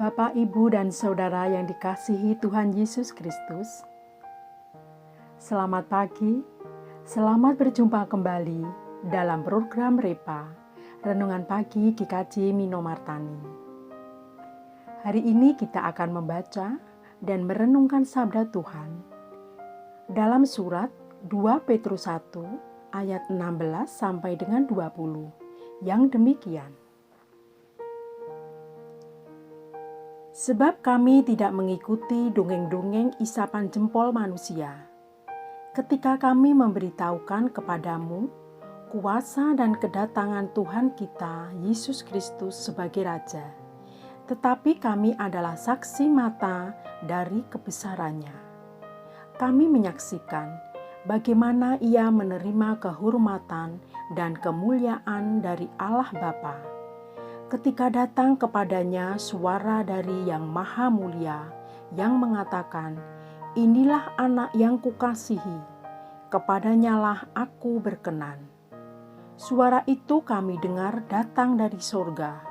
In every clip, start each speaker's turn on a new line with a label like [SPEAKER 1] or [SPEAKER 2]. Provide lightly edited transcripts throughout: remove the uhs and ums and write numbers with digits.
[SPEAKER 1] Bapak, Ibu, dan Saudara yang dikasihi Tuhan Yesus Kristus, selamat pagi, selamat berjumpa kembali dalam program Repa, Renungan Pagi GKJ Minomartani. Hari ini kita akan membaca dan merenungkan sabda Tuhan dalam surat 2 Petrus 1 ayat 16 sampai dengan 20 yang demikian. Sebab kami tidak mengikuti dongeng-dongeng isapan jempol manusia, ketika kami memberitahukan kepadamu kuasa dan kedatangan Tuhan kita Yesus Kristus sebagai Raja, tetapi kami adalah saksi mata dari kebesarannya. Kami menyaksikan bagaimana Ia menerima kehormatan dan kemuliaan dari Allah Bapa, ketika datang kepadanya suara dari Yang Maha Mulia yang mengatakan, "Inilah anak yang kukasihi, kepadanyalah aku berkenan." Suara itu kami dengar datang dari sorga,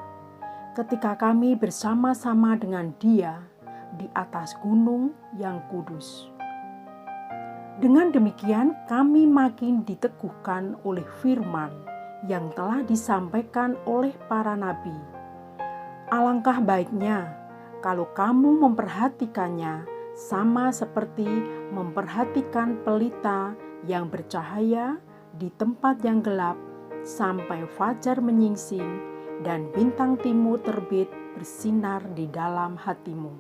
[SPEAKER 1] ketika kami bersama-sama dengan Dia di atas gunung yang kudus. Dengan demikian kami makin diteguhkan oleh firman yang telah disampaikan oleh para nabi. Alangkah baiknya kalau kamu memperhatikannya sama seperti memperhatikan pelita yang bercahaya di tempat yang gelap sampai fajar menyingsing dan bintang timur terbit bersinar di dalam hatimu.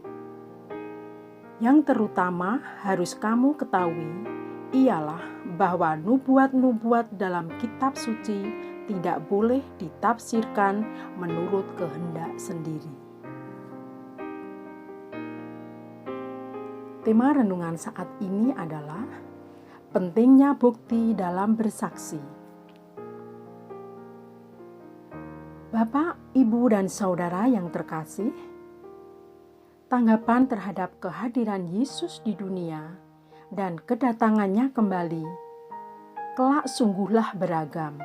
[SPEAKER 1] Yang terutama harus kamu ketahui ialah bahwa nubuat-nubuat dalam kitab suci tidak boleh ditafsirkan menurut kehendak sendiri. Tema renungan saat ini adalah pentingnya bukti dalam bersaksi. Bapak, Ibu, dan Saudara yang terkasih, tanggapan terhadap kehadiran Yesus di dunia dan kedatangannya kembali kelak sungguhlah beragam.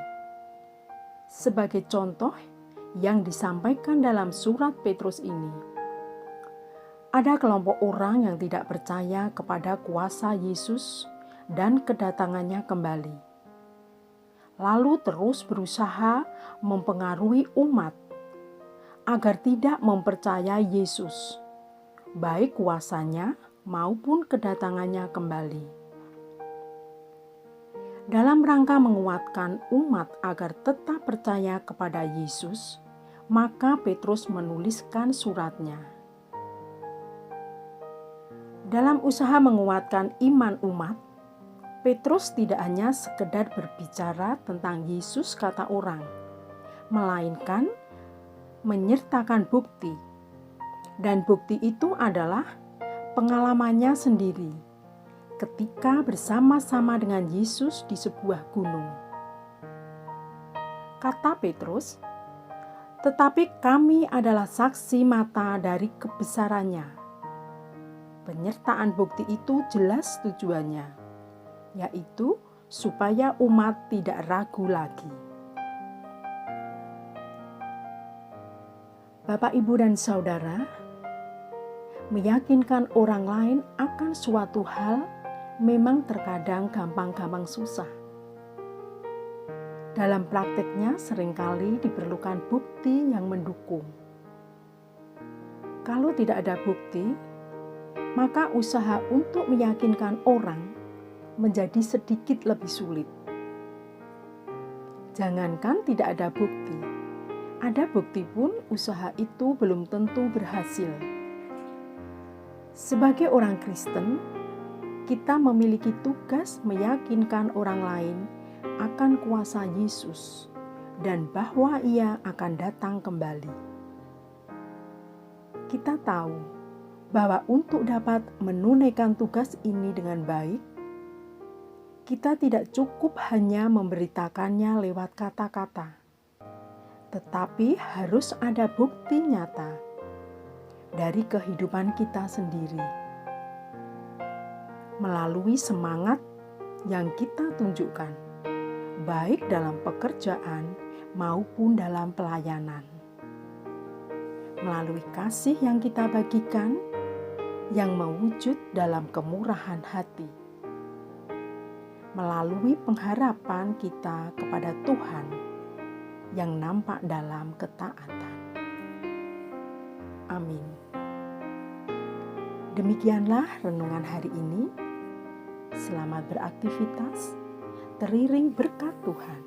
[SPEAKER 1] Sebagai contoh yang disampaikan dalam surat Petrus ini, ada kelompok orang yang tidak percaya kepada kuasa Yesus dan kedatangannya kembali, lalu terus berusaha mempengaruhi umat agar tidak mempercayai Yesus, baik kuasanya maupun kedatangannya kembali. Dalam rangka menguatkan umat agar tetap percaya kepada Yesus, maka Petrus menuliskan suratnya. Dalam usaha menguatkan iman umat, Petrus tidak hanya sekedar berbicara tentang Yesus kata orang, melainkan menyertakan bukti. Dan bukti itu adalah pengalamannya sendiri ketika bersama-sama dengan Yesus di sebuah gunung. Kata Petrus, "Tetapi kami adalah saksi mata dari kebesarannya." Penyertaan bukti itu jelas tujuannya, yaitu supaya umat tidak ragu lagi. Bapak, Ibu, dan Saudara, meyakinkan orang lain akan suatu hal memang terkadang gampang-gampang susah. Dalam prakteknya seringkali diperlukan bukti yang mendukung. Kalau tidak ada bukti, maka usaha untuk meyakinkan orang menjadi sedikit lebih sulit. Jangankan tidak ada bukti, ada bukti pun usaha itu belum tentu berhasil. Sebagai orang Kristen, kita memiliki tugas meyakinkan orang lain akan kuasa Yesus dan bahwa Ia akan datang kembali. Kita tahu bahwa untuk dapat menunaikan tugas ini dengan baik, kita tidak cukup hanya memberitakannya lewat kata-kata, tetapi harus ada bukti nyata dari kehidupan kita sendiri, melalui semangat yang kita tunjukkan, baik dalam pekerjaan maupun dalam pelayanan. melalui kasih yang kita bagikan, yang mewujud dalam kemurahan hati, melalui pengharapan kita kepada Tuhan yang nampak dalam ketaatan. Amin. Demikianlah renungan hari ini. Selamat beraktivitas, teriring berkat Tuhan.